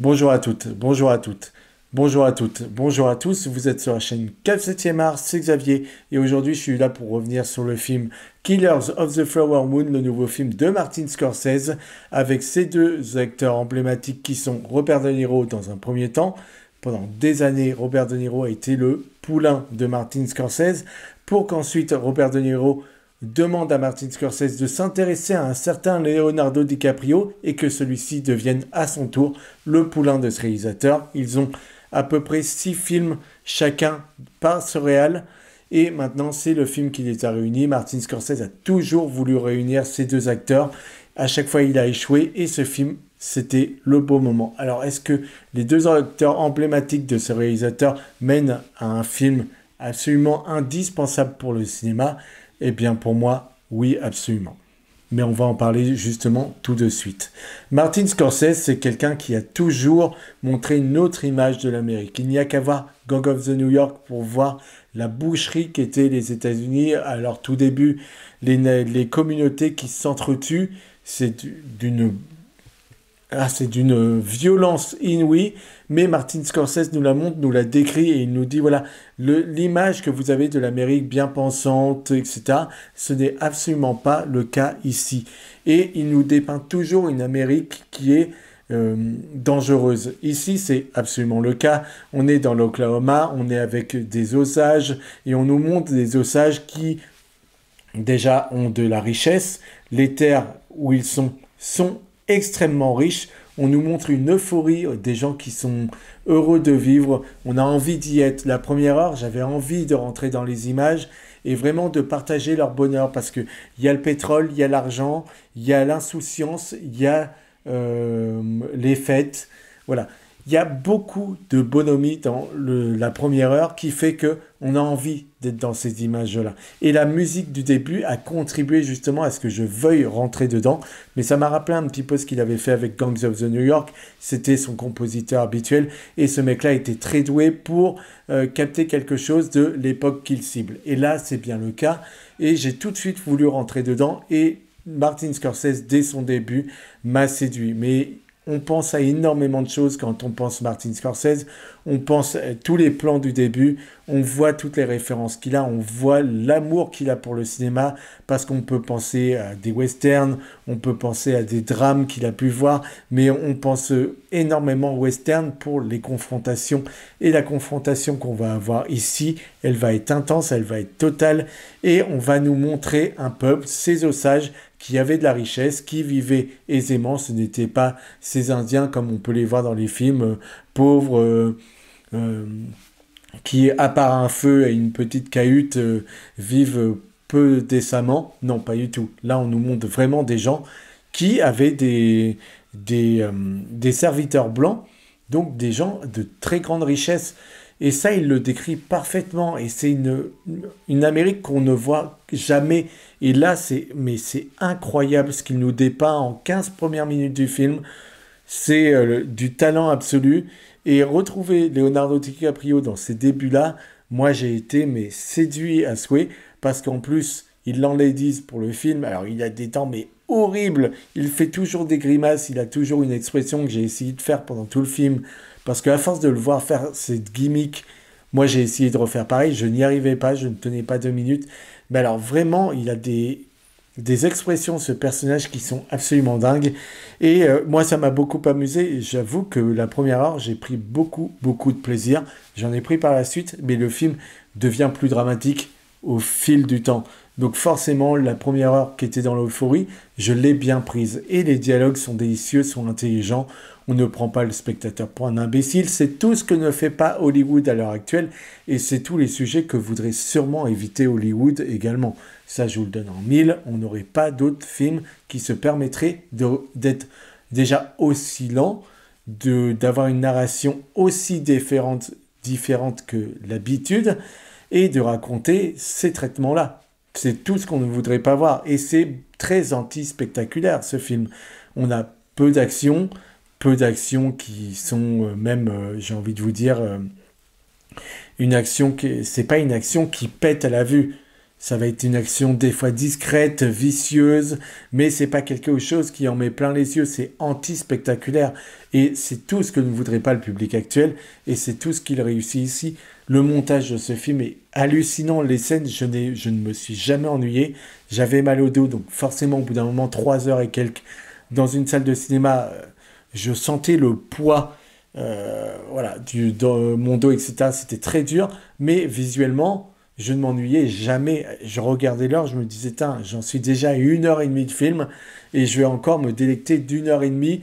Bonjour à toutes, bonjour à toutes, bonjour à toutes, bonjour à tous. Vous êtes sur la chaîne 4/7e art, c'est Xavier. Et aujourd'hui, je suis là pour revenir sur le film Killers of the Flower Moon, le nouveau film de Martin Scorsese, avec ces deux acteurs emblématiques qui sont Robert De Niro dans un premier temps. Pendant des années, Robert De Niro a été le poulain de Martin Scorsese, pour qu'ensuite Robert De Niro demande à Martin Scorsese de s'intéresser à un certain Leonardo DiCaprio et que celui-ci devienne à son tour le poulain de ce réalisateur. Ils ont à peu près 6 films chacun par ce réal et maintenant c'est le film qui les a réunis. Martin Scorsese a toujours voulu réunir ces deux acteurs. À chaque fois il a échoué et ce film c'était le beau moment. Alors est-ce que les deux acteurs emblématiques de ce réalisateur mènent à un film absolument indispensable pour le cinéma? Eh bien, pour moi, oui, absolument. Mais on va en parler justement tout de suite. Martin Scorsese, c'est quelqu'un qui a toujours montré une autre image de l'Amérique. Il n'y a qu'à voir Gang of the New York pour voir la boucherie qu'étaient les États-Unis à leur tout début, les communautés qui s'entretuent. C'est d'une violence inouïe, mais Martin Scorsese nous la montre, nous la décrit et il nous dit voilà, l'image que vous avez de l'Amérique bien pensante, etc., ce n'est absolument pas le cas ici. Et il nous dépeint toujours une Amérique qui est dangereuse. Ici, c'est absolument le cas. On est dans l'Oklahoma, on est avec des Osages et on nous montre des Osages qui déjà ont de la richesse. Les terres où ils sont extrêmement riches. On nous montre une euphorie des gens qui sont heureux de vivre. On a envie d'y être. La première heure, j'avais envie de rentrer dans les images et vraiment de partager leur bonheur parce qu'il y a le pétrole, il y a l'argent, il y a l'insouciance, il y a les fêtes. Voilà. Il y a beaucoup de bonhomie dans la première heure qui fait que on a envie d'être dans ces images-là. Et la musique du début a contribué justement à ce que je veuille rentrer dedans. Mais ça m'a rappelé un petit peu ce qu'il avait fait avec Gangs of the New York. C'était son compositeur habituel. Et ce mec-là était très doué pour capter quelque chose de l'époque qu'il cible. Et là, c'est bien le cas. Et j'ai tout de suite voulu rentrer dedans. Et Martin Scorsese, dès son début, m'a séduit. Mais on pense à énormément de choses quand on pense Martin Scorsese. On pense à tous les plans du début. On voit toutes les références qu'il a. On voit l'amour qu'il a pour le cinéma. Parce qu'on peut penser à des westerns. On peut penser à des drames qu'il a pu voir. Mais on pense énormément aux westerns pour les confrontations. Et la confrontation qu'on va avoir ici, elle va être intense. Elle va être totale. Et on va nous montrer un peuple, ces Osages, qui avaient de la richesse, qui vivaient aisément. Ce n'étaient pas ces Indiens comme on peut les voir dans les films, pauvres, qui, à part un feu et une petite cahute, vivent peu décemment. Non, pas du tout. Là, on nous montre vraiment des gens qui avaient des serviteurs blancs, donc des gens de très grande richesse. Et ça, il le décrit parfaitement. Et c'est une Amérique qu'on ne voit jamais. Et là, c'est incroyable ce qu'il nous dépeint en 15 premières minutes du film. C'est du talent absolu. Et retrouver Leonardo DiCaprio dans ces débuts-là, moi, j'ai été séduit à souhait. Parce qu'en plus, il l'enlaidise pour le film. Alors, il a des temps, mais horribles. Il fait toujours des grimaces. Il a toujours une expression que j'ai essayé de faire pendant tout le film. Parce qu'à force de le voir faire cette gimmick, moi j'ai essayé de refaire pareil, je n'y arrivais pas, je ne tenais pas 2 minutes. Mais alors vraiment, il a des expressions, ce personnage, qui sont absolument dingues. Et moi ça m'a beaucoup amusé. J'avoue que la première heure, j'ai pris beaucoup, beaucoup de plaisir. J'en ai pris par la suite, mais le film devient plus dramatique au fil du temps. Donc forcément, la première heure qui était dans l'euphorie, je l'ai bien prise. Et les dialogues sont délicieux, sont intelligents. On ne prend pas le spectateur pour un imbécile. C'est tout ce que ne fait pas Hollywood à l'heure actuelle. Et c'est tous les sujets que voudrait sûrement éviter Hollywood également. Ça, je vous le donne en mille. On n'aurait pas d'autres films qui se permettraient d'être déjà aussi lents, d'avoir une narration aussi différente que l'habitude et de raconter ces traitements-là. C'est tout ce qu'on ne voudrait pas voir. Et c'est très anti-spectaculaire, ce film. On a peu d'actions qui sont même, j'ai envie de vous dire, c'est pas une action qui pète à la vue. Ça va être une action des fois discrète, vicieuse, mais c'est pas quelque chose qui en met plein les yeux. C'est anti-spectaculaire. Et c'est tout ce que ne voudrait pas le public actuel. Et c'est tout ce qu'il réussit ici. Le montage de ce film est hallucinant. Les scènes, je ne me suis jamais ennuyé. J'avais mal au dos, donc forcément, au bout d'un moment, 3 heures et quelques, dans une salle de cinéma, je sentais le poids voilà, dans mon dos, etc. C'était très dur, mais visuellement, je ne m'ennuyais jamais. Je regardais l'heure, je me disais, tiens, j'en suis déjà à 1 heure et demie de film, et je vais encore me délecter d'1 heure et demie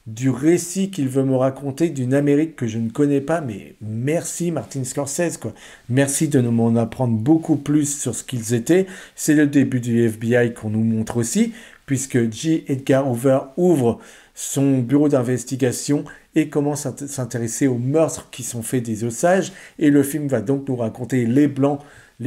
du récit qu'il veut me raconter d'une Amérique que je ne connais pas, mais merci Martin Scorsese, quoi. Merci de m'en apprendre beaucoup plus sur ce qu'ils étaient. C'est le début du FBI qu'on nous montre aussi, puisque J. Edgar Hoover ouvre son bureau d'investigation et commence à s'intéresser aux meurtres qui sont faits des Osages. Et le film va donc nous raconter les Blancs,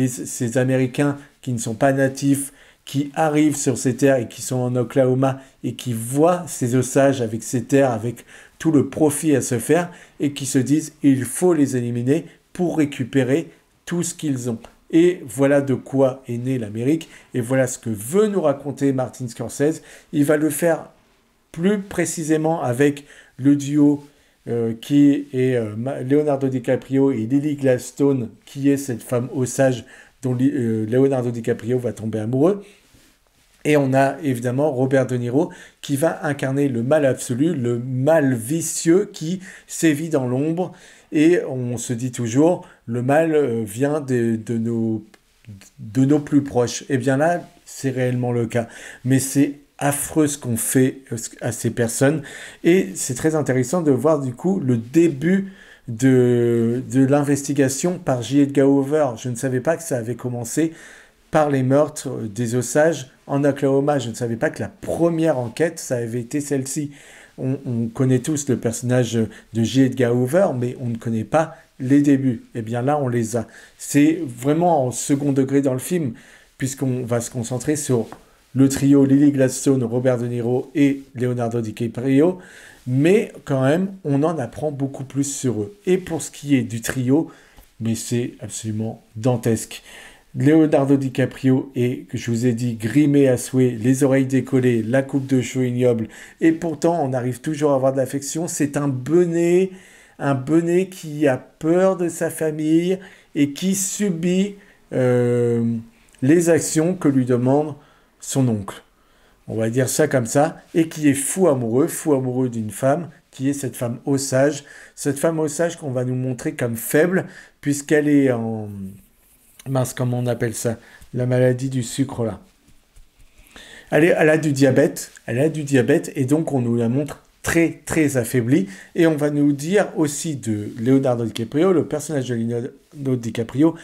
ces Américains qui ne sont pas natifs, qui arrivent sur ces terres et qui sont en Oklahoma et qui voient ces Osages avec ces terres, avec tout le profit à se faire et qui se disent il faut les éliminer pour récupérer tout ce qu'ils ont. Et voilà de quoi est née l'Amérique et voilà ce que veut nous raconter Martin Scorsese. Il va le faire plus précisément avec le duo qui est Leonardo DiCaprio et Lily Gladstone, qui est cette femme Osage dont Leonardo DiCaprio va tomber amoureux. Et on a évidemment Robert De Niro qui va incarner le mal absolu, le mal vicieux qui sévit dans l'ombre. Et on se dit toujours, le mal vient de nos plus proches. Et bien là, c'est réellement le cas. Mais c'est affreux ce qu'on fait à ces personnes. Et c'est très intéressant de voir du coup le début de l'investigation par J. Edgar Hoover. Je ne savais pas que ça avait commencé par les meurtres des Osages en Oklahoma. Je ne savais pas que la première enquête, ça avait été celle-ci. On connaît tous le personnage de J. Edgar Hoover, mais on ne connaît pas les débuts. Et bien là, on les a. C'est vraiment en second degré dans le film, puisqu'on va se concentrer sur le trio Lily Gladstone, Robert De Niro et Leonardo DiCaprio, mais quand même, on en apprend beaucoup plus sur eux. Et pour ce qui est du trio, mais c'est absolument dantesque. Leonardo DiCaprio est, que je vous ai dit, grimé à souhait, les oreilles décollées, la coupe de cheveux ignoble, et pourtant on arrive toujours à avoir de l'affection. C'est un benet qui a peur de sa famille et qui subit les actions que lui demande son oncle. On va dire ça comme ça, et qui est fou amoureux d'une femme, qui est cette femme Osage qu'on va nous montrer comme faible, puisqu'elle est en... Mince, comment on appelle ça? La maladie du sucre, là. Elle a du diabète, et donc on nous la montre très, très affaiblie. Et on va nous dire aussi de Leonardo DiCaprio, le personnage de Leonardo DiCaprio,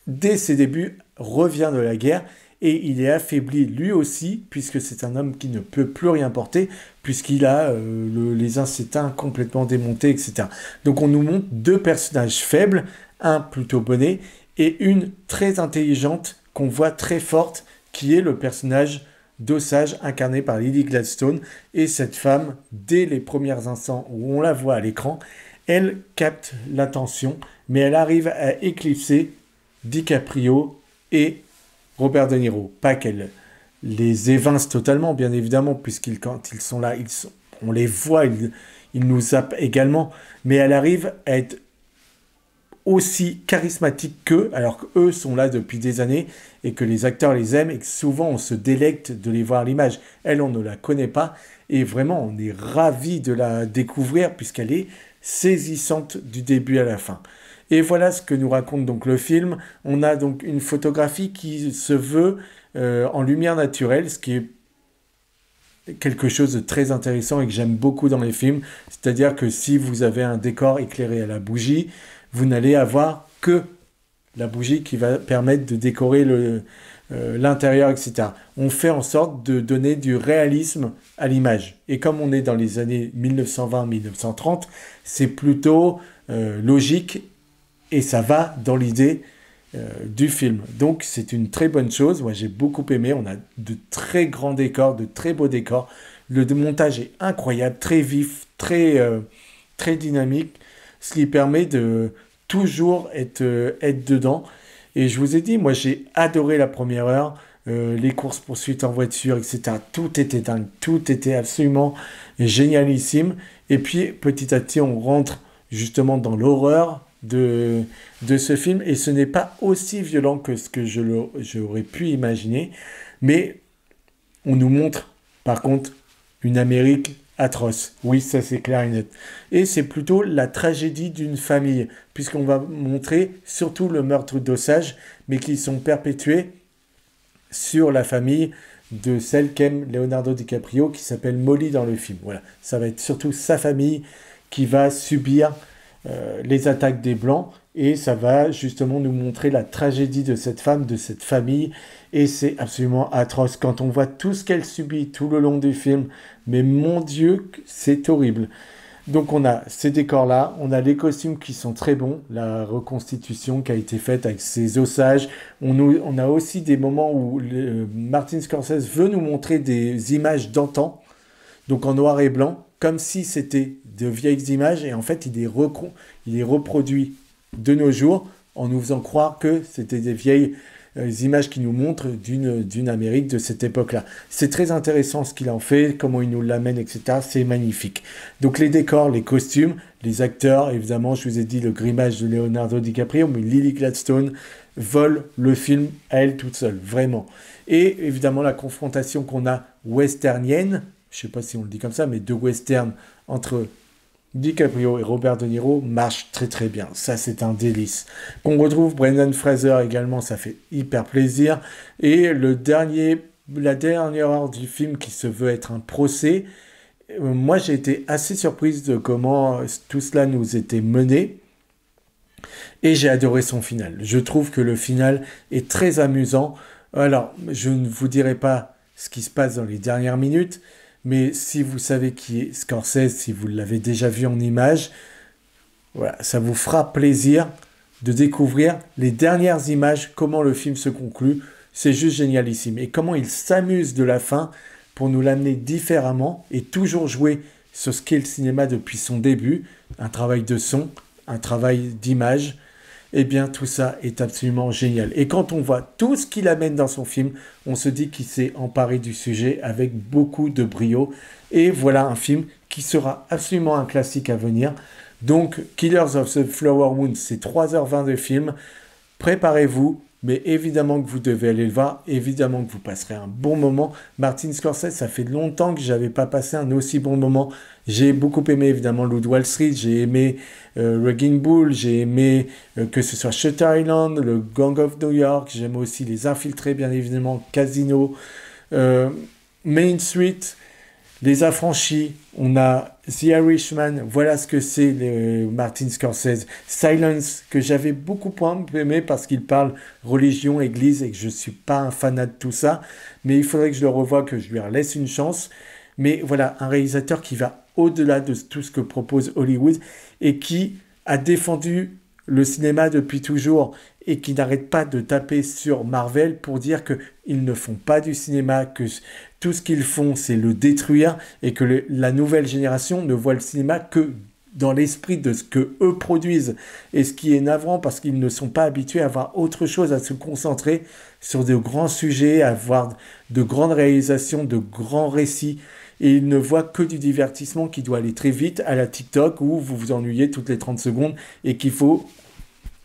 dès ses débuts, revient de la guerre, et il est affaibli lui aussi, puisque c'est un homme qui ne peut plus rien porter, puisqu'il a les incétins complètement démontés, etc. Donc on nous montre deux personnages faibles, un plutôt bonnet, et une très intelligente, qu'on voit très forte, qui est le personnage d'Osage incarné par Lily Gladstone. Et cette femme, dès les premiers instants où on la voit à l'écran, elle capte l'attention, mais elle arrive à éclipser DiCaprio et Robert De Niro. Pas qu'elle les évince totalement, bien évidemment, quand ils sont là, on les voit, ils nous zappent également, mais elle arrive à être aussi charismatique qu'eux, alors qu'eux sont là depuis des années et que les acteurs les aiment et que souvent on se délecte de les voir à l'image. Elle, on ne la connaît pas et vraiment on est ravis de la découvrir puisqu'elle est saisissante du début à la fin. Et voilà ce que nous raconte donc le film. On a donc une photographie qui se veut en lumière naturelle, ce qui est quelque chose de très intéressant et que j'aime beaucoup dans les films. C'est-à-dire que si vous avez un décor éclairé à la bougie, vous n'allez avoir que la bougie qui va permettre de décorer l'intérieur, etc. On fait en sorte de donner du réalisme à l'image. Et comme on est dans les années 1920-1930, c'est plutôt logique et ça va dans l'idée du film. Donc c'est une très bonne chose. Moi j'ai beaucoup aimé. On a de très grands décors, de très beaux décors. Le montage est incroyable, très vif, très dynamique, ce qui permet de toujours être dedans. Et je vous ai dit, moi j'ai adoré la première heure, les courses-poursuites en voiture, etc. Tout était dingue, tout était absolument génialissime. Et puis petit à petit, on rentre justement dans l'horreur de ce film. Et ce n'est pas aussi violent que ce que j'aurais pu imaginer. Mais on nous montre, par contre, une Amérique atroce. Oui, ça c'est clair et net. Et c'est plutôt la tragédie d'une famille, puisqu'on va montrer surtout le meurtre d'Osage, mais qui sont perpétués sur la famille de celle qu'aime Leonardo DiCaprio, qui s'appelle Molly dans le film. Voilà, ça va être surtout sa famille qui va subir les attaques des Blancs, et ça va justement nous montrer la tragédie de cette femme, de cette famille, et c'est absolument atroce quand on voit tout ce qu'elle subit tout le long du film, mais mon Dieu, c'est horrible. Donc on a ces décors-là, on a les costumes qui sont très bons, la reconstitution qui a été faite avec ces ossages. On a aussi des moments où Martin Scorsese veut nous montrer des images d'antan, donc en noir et blanc, comme si c'était de vieilles images, et en fait il les reproduit de nos jours en nous faisant croire que c'était des vieilles images qui nous montrent d'une Amérique de cette époque-là. C'est très intéressant ce qu'il en fait, comment il nous l'amène, etc. C'est magnifique. Donc les décors, les costumes, les acteurs, évidemment, je vous ai dit le grimage de Leonardo DiCaprio, mais Lily Gladstone vole le film à elle toute seule, vraiment. Et évidemment la confrontation qu'on a westernienne, je ne sais pas si on le dit comme ça, mais de western entre DiCaprio et Robert De Niro marche très très bien. Ça, c'est un délice. Qu'on retrouve Brendan Fraser également, ça fait hyper plaisir. Et la dernière heure du film qui se veut être un procès, moi j'ai été assez surprise de comment tout cela nous était mené. Et j'ai adoré son final. Je trouve que le final est très amusant. Alors, je ne vous dirai pas ce qui se passe dans les dernières minutes, mais si vous savez qui est Scorsese, si vous l'avez déjà vu en image, voilà, ça vous fera plaisir de découvrir les dernières images, comment le film se conclut. C'est juste génialissime. Et comment il s'amuse de la fin pour nous l'amener différemment et toujours jouer sur ce qu'est le cinéma depuis son début. Un travail de son, un travail d'image. Eh bien, tout ça est absolument génial. Et quand on voit tout ce qu'il amène dans son film, on se dit qu'il s'est emparé du sujet avec beaucoup de brio. Et voilà un film qui sera absolument un classique à venir. Donc, Killers of the Flower Moon, c'est 3h20 de film. Préparez-vous, mais évidemment que vous devez aller le voir. Évidemment que vous passerez un bon moment. Martin Scorsese, ça fait longtemps que je n'avais pas passé un aussi bon moment. J'ai beaucoup aimé évidemment Loup de Wall Street, j'ai aimé Raging Bull, j'ai aimé que ce soit Shutter Island, le Gang of New York, j'aime aussi Les Infiltrés bien évidemment, Casino, Main Street, Les Affranchis, on a The Irishman, voilà ce que c'est Martin Scorsese. Silence, que j'avais beaucoup aimé parce qu'il parle religion, église et que je ne suis pas un fanat de tout ça, mais il faudrait que je le revoie, que je lui laisse une chance. Mais voilà, un réalisateur qui va au-delà de tout ce que propose Hollywood et qui a défendu le cinéma depuis toujours et qui n'arrête pas de taper sur Marvel pour dire qu'ils ne font pas du cinéma, que tout ce qu'ils font, c'est le détruire et que la nouvelle génération ne voit le cinéma que dans l'esprit de ce que eux produisent. Et ce qui est navrant parce qu'ils ne sont pas habitués à avoir autre chose, à se concentrer sur de grands sujets, à avoir de grandes réalisations, de grands récits. Et ils ne voient que du divertissement qui doit aller très vite à la TikTok où vous vous ennuyez toutes les 30 secondes et il faut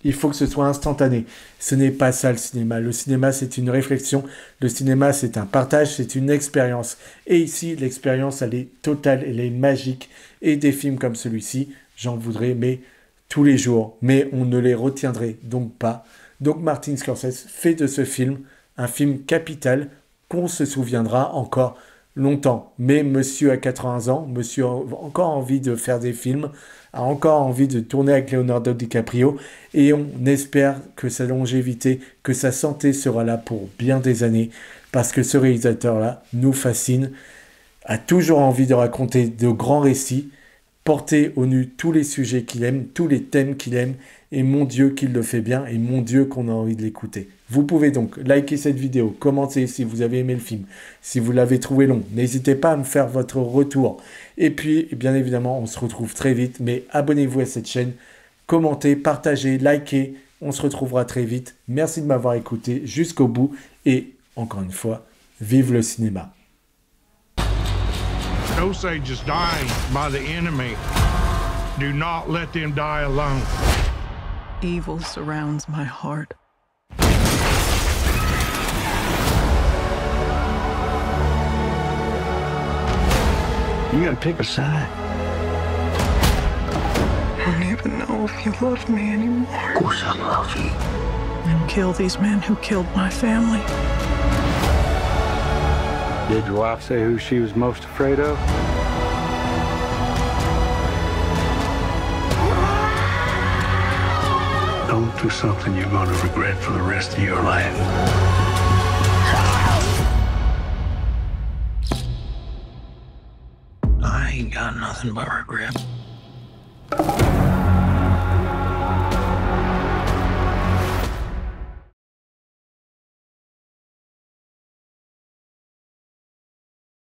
que ce soit instantané. Ce n'est pas ça le cinéma. Le cinéma, c'est une réflexion. Le cinéma, c'est un partage, c'est une expérience. Et ici, l'expérience, elle est totale, elle est magique. Et des films comme celui-ci, j'en voudrais, mais tous les jours. Mais on ne les retiendrait donc pas. Donc Martin Scorsese fait de ce film un film capital qu'on se souviendra encore longtemps. Mais monsieur a 80 ans, monsieur a encore envie de faire des films, a encore envie de tourner avec Leonardo DiCaprio et on espère que sa longévité, que sa santé sera là pour bien des années parce que ce réalisateur-là nous fascine, a toujours envie de raconter de grands récits, porter au nu tous les sujets qu'il aime, tous les thèmes qu'il aime et mon Dieu qu'il le fait bien et mon Dieu qu'on a envie de l'écouter. Vous pouvez donc liker cette vidéo, commenter si vous avez aimé le film, si vous l'avez trouvé long. N'hésitez pas à me faire votre retour. Et puis, bien évidemment, on se retrouve très vite, mais abonnez-vous à cette chaîne, commentez, partagez, likez. On se retrouvera très vite. Merci de m'avoir écouté jusqu'au bout. Et encore une fois, vive le cinéma. Osage is dying by the enemy. Do not let them die alone. Evil surrounds my heart. You gotta pick a side. I don't even know if you love me anymore. Of course I love you. And kill these men who killed my family. Did your wife say who she was most afraid of? Don't do something you're gonna regret for the rest of your life. I ain't got nothing but regret.